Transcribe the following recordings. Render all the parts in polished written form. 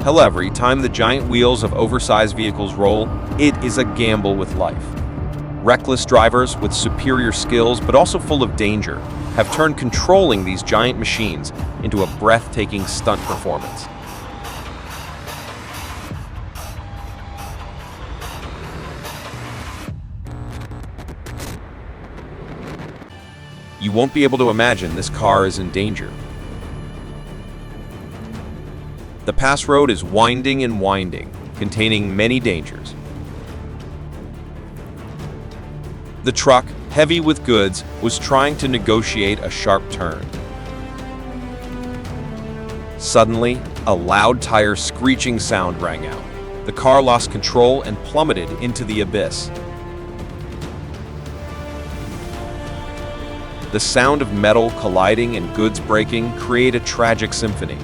However, every time the giant wheels of oversized vehicles roll, it is a gamble with life. Reckless drivers with superior skills, but also full of danger, have turned controlling these giant machines into a breathtaking stunt performance. You won't be able to imagine this car is in danger. The pass road is winding and winding, containing many dangers. The truck, heavy with goods, was trying to negotiate a sharp turn. Suddenly, a loud tire screeching sound rang out. The car lost control and plummeted into the abyss. The sound of metal colliding and goods breaking create a tragic symphony.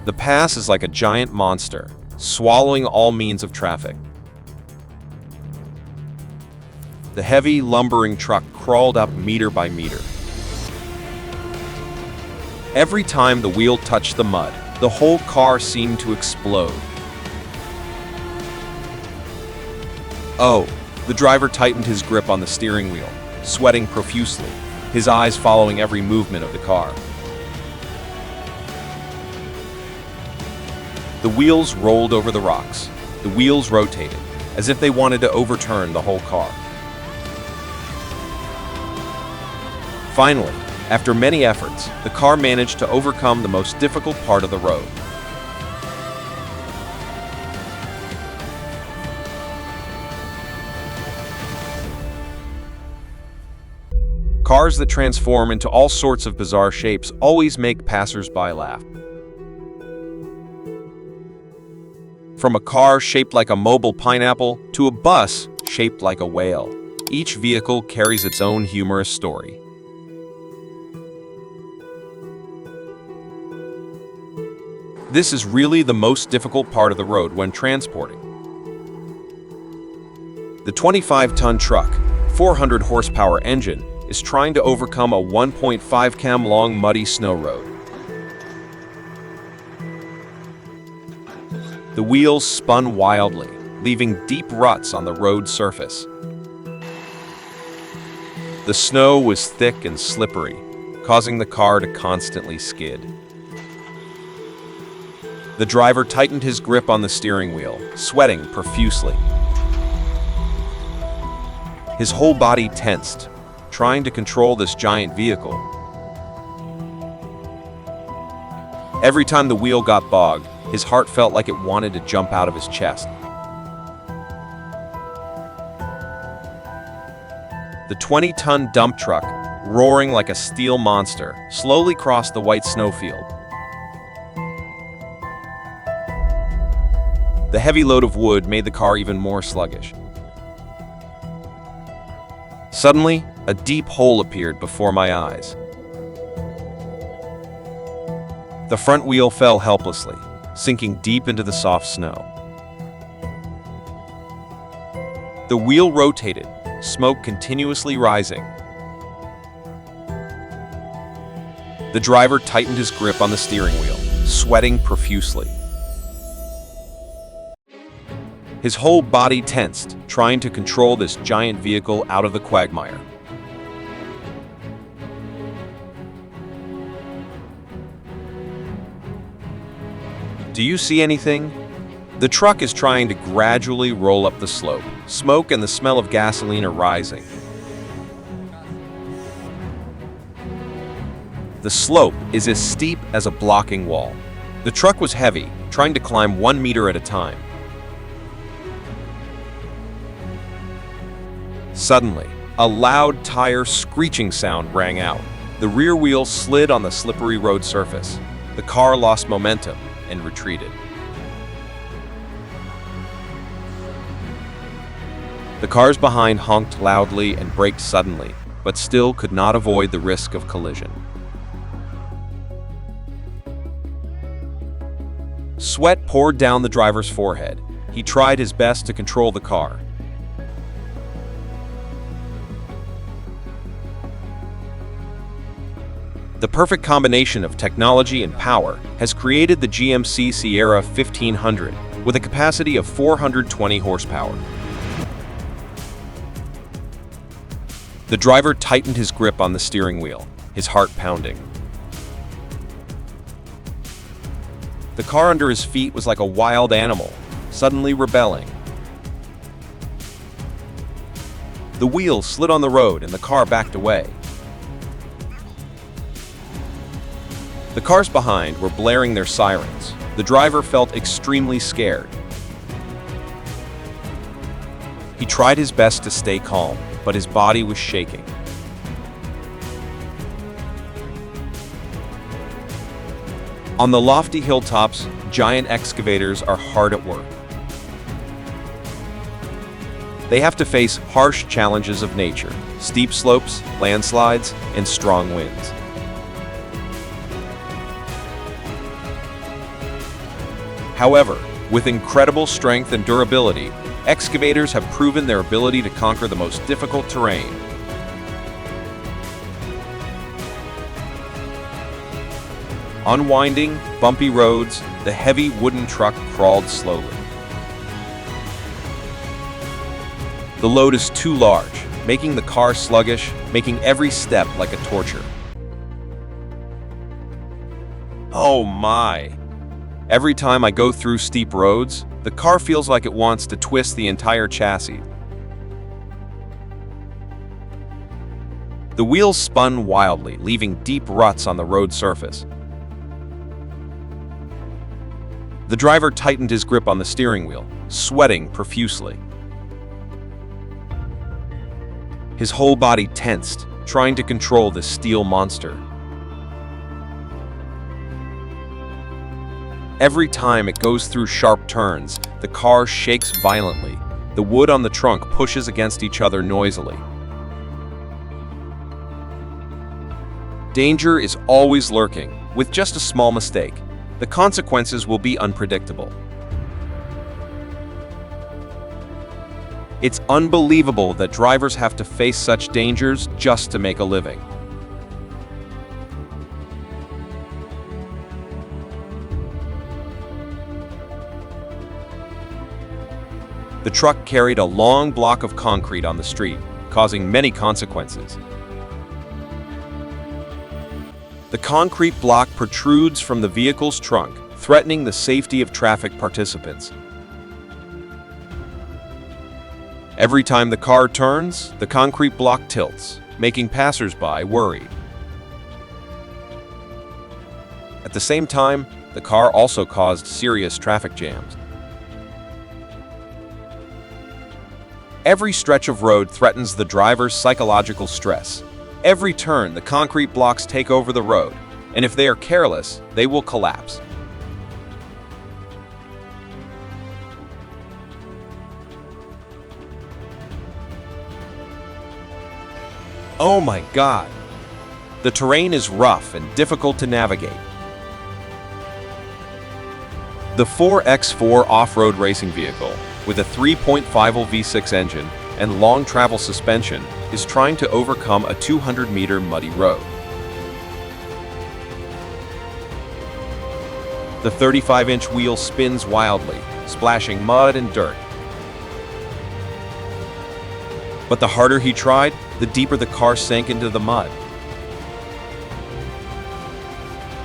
The pass is like a giant monster, swallowing all means of traffic. The heavy, lumbering truck crawled up meter by meter. Every time the wheel touched the mud, the whole car seemed to explode. Oh, the driver tightened his grip on the steering wheel, sweating profusely, his eyes following every movement of the car. The wheels rolled over the rocks. The wheels rotated, as if they wanted to overturn the whole car. Finally, after many efforts, the car managed to overcome the most difficult part of the road. Cars that transform into all sorts of bizarre shapes always make passers-by laugh. From a car shaped like a mobile pineapple to a bus shaped like a whale, each vehicle carries its own humorous story. This is really the most difficult part of the road when transporting. The 25-ton truck, 400 horsepower engine is trying to overcome a 1.5 km long muddy snow road. The wheels spun wildly, leaving deep ruts on the road surface. The snow was thick and slippery, causing the car to constantly skid. The driver tightened his grip on the steering wheel, sweating profusely. His whole body tensed, trying to control this giant vehicle. Every time the wheel got bogged, his heart felt like it wanted to jump out of his chest. The 20-ton dump truck, roaring like a steel monster, slowly crossed the white snowfield. The heavy load of wood made the car even more sluggish. Suddenly, a deep hole appeared before my eyes. The front wheel fell helplessly, sinking deep into the soft snow. The wheel rotated, smoke continuously rising. The driver tightened his grip on the steering wheel, sweating profusely. His whole body tensed, trying to control this giant vehicle out of the quagmire. Do you see anything? The truck is trying to gradually roll up the slope. Smoke and the smell of gasoline are rising. The slope is as steep as a blocking wall. The truck was heavy, trying to climb 1 meter at a time. Suddenly, a loud tire screeching sound rang out. The rear wheel slid on the slippery road surface. The car lost momentum and retreated. The cars behind honked loudly and braked suddenly, but still could not avoid the risk of collision. Sweat poured down the driver's forehead. He tried his best to control the car. The perfect combination of technology and power has created the GMC Sierra 1500 with a capacity of 420 horsepower. The driver tightened his grip on the steering wheel, his heart pounding. The car under his feet was like a wild animal, suddenly rebelling. The wheels slid on the road and the car backed away. The cars behind were blaring their sirens. The driver felt extremely scared. He tried his best to stay calm, but his body was shaking. On the lofty hilltops, giant excavators are hard at work. They have to face harsh challenges of nature, steep slopes, landslides, and strong winds. However, with incredible strength and durability, excavators have proven their ability to conquer the most difficult terrain. On winding, bumpy roads, the heavy wooden truck crawled slowly. The load is too large, making the car sluggish, making every step like a torture. Oh my! Every time I go through steep roads, the car feels like it wants to twist the entire chassis. The wheels spun wildly, leaving deep ruts on the road surface. The driver tightened his grip on the steering wheel, sweating profusely. His whole body tensed, trying to control this steel monster. Every time it goes through sharp turns, the car shakes violently. The wood on the trunk pushes against each other noisily. Danger is always lurking. With just a small mistake, the consequences will be unpredictable. It's unbelievable that drivers have to face such dangers just to make a living. The truck carried a long block of concrete on the street, causing many consequences. The concrete block protrudes from the vehicle's trunk, threatening the safety of traffic participants. Every time the car turns, the concrete block tilts, making passers-by worried. At the same time, the car also caused serious traffic jams. Every stretch of road threatens the driver's psychological stress. Every turn, the concrete blocks take over the road, and if they are careless, they will collapse. Oh my God! The terrain is rough and difficult to navigate. The 4X4 off-road racing vehicle, with a 3.50 V6 engine and long travel suspension, is trying to overcome a 200-meter muddy road. The 35-inch wheel spins wildly, splashing mud and dirt. But the harder he tried, the deeper the car sank into the mud.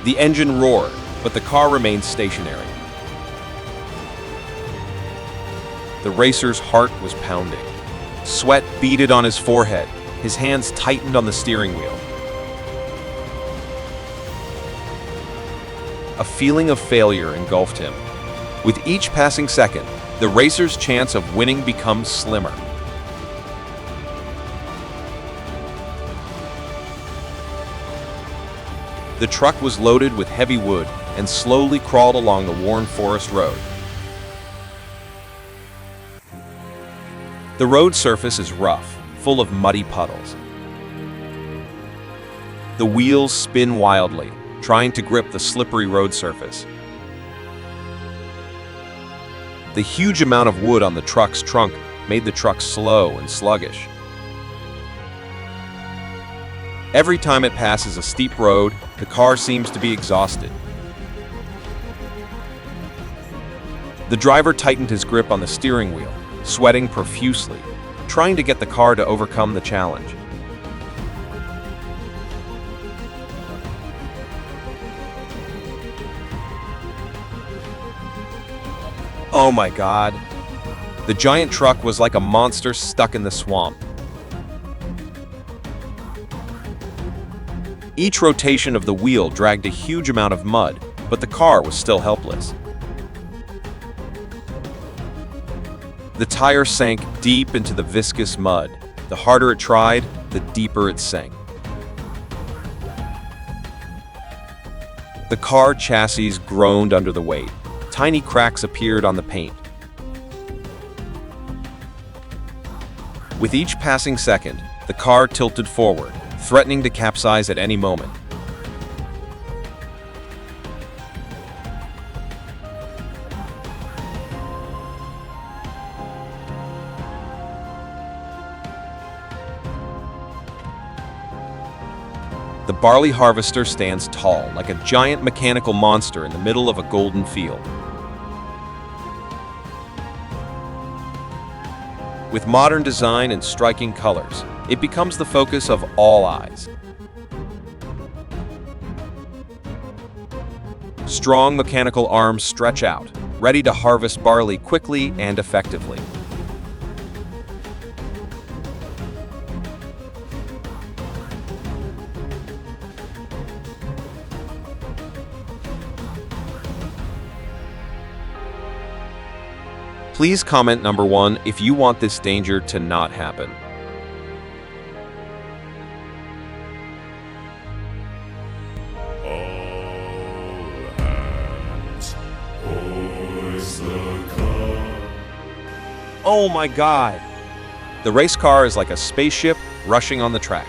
The engine roared, but the car remained stationary. The racer's heart was pounding. Sweat beaded on his forehead. His hands tightened on the steering wheel. A feeling of failure engulfed him. With each passing second, the racer's chance of winning becomes slimmer. The truck was loaded with heavy wood and slowly crawled along the worn forest road. The road surface is rough, full of muddy puddles. The wheels spin wildly, trying to grip the slippery road surface. The huge amount of wood on the truck's trunk made the truck slow and sluggish. Every time it passes a steep road, The car seems to be exhausted. The driver tightened his grip on the steering wheel, sweating profusely, trying to get the car to overcome the challenge. Oh my God! The giant truck was like a monster stuck in the swamp. Each rotation of the wheel dragged a huge amount of mud, but the car was still helpless. The tire sank deep into the viscous mud. The harder it tried, the deeper it sank. The car chassis groaned under the weight. Tiny cracks appeared on the paint. With each passing second, the car tilted forward, threatening to capsize at any moment. The barley harvester stands tall, like a giant mechanical monster in the middle of a golden field. With modern design and striking colors, it becomes the focus of all eyes. Strong mechanical arms stretch out, ready to harvest barley quickly and effectively. Please comment number 1 if you want this danger to not happen. Oh my God! The race car is like a spaceship rushing on the track.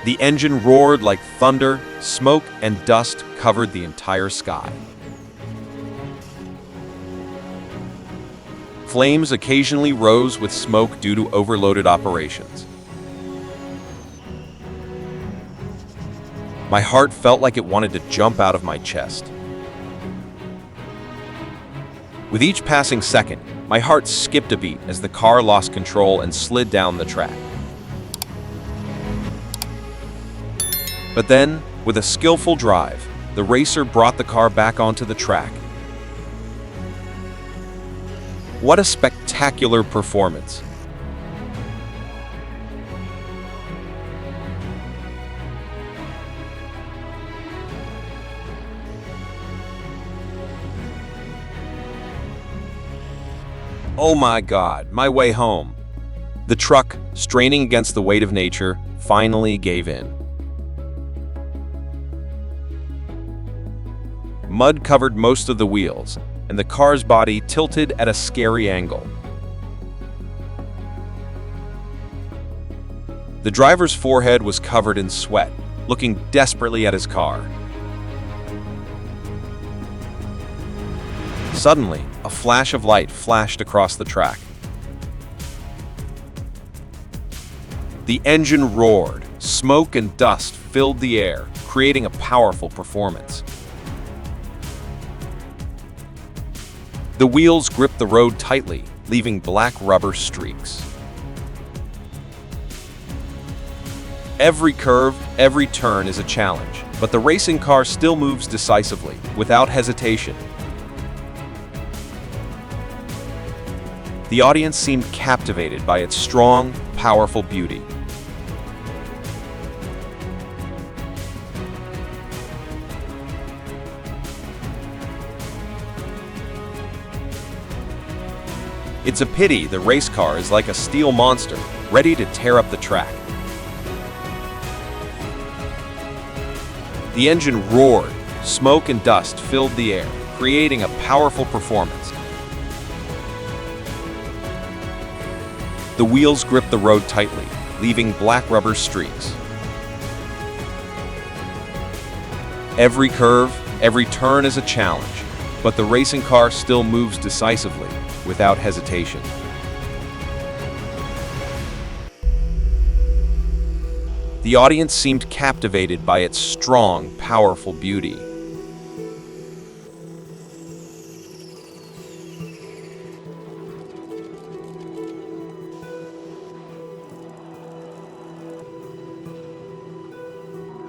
The engine roared like thunder, smoke and dust covered the entire sky. Flames occasionally rose with smoke due to overloaded operations. My heart felt like it wanted to jump out of my chest. With each passing second, my heart skipped a beat as the car lost control and slid down the track. But then, with a skillful drive, the racer brought the car back onto the track. What a spectacular performance! Oh my God, my way home. The truck, straining against the weight of nature, finally gave in. Mud covered most of the wheels, and the car's body tilted at a scary angle. The driver's forehead was covered in sweat, looking desperately at his car. Suddenly, a flash of light flashed across the track. The engine roared, smoke and dust filled the air, creating a powerful performance. The wheels gripped the road tightly, leaving black rubber streaks. Every curve, every turn is a challenge, but the racing car still moves decisively, without hesitation. The audience seemed captivated by its strong, powerful beauty. It's a pity the race car is like a steel monster, ready to tear up the track. The engine roared, smoke and dust filled the air, creating a powerful performance. The wheels gripped the road tightly, leaving black rubber streaks. Every curve, every turn is a challenge, but the racing car still moves decisively, without hesitation. The audience seemed captivated by its strong, powerful beauty.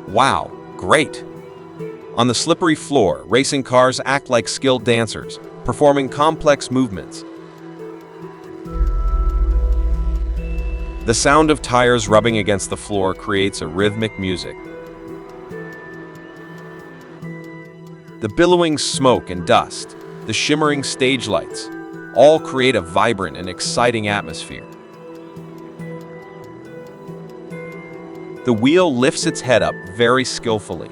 Wow, great! On the slippery floor, racing cars act like skilled dancers, performing complex movements. The sound of tires rubbing against the floor creates a rhythmic music. The billowing smoke and dust, the shimmering stage lights, all create a vibrant and exciting atmosphere. The wheel lifts its head up very skillfully.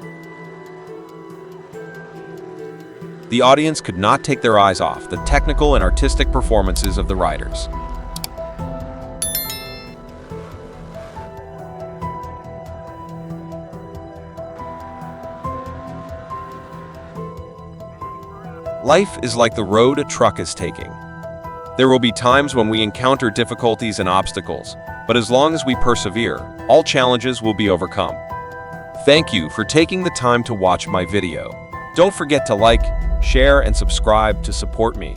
The audience could not take their eyes off the technical and artistic performances of the riders. Life is like the road a truck is taking. There will be times when we encounter difficulties and obstacles, but as long as we persevere, all challenges will be overcome. Thank you for taking the time to watch my video. Don't forget to like, share, and subscribe to support me.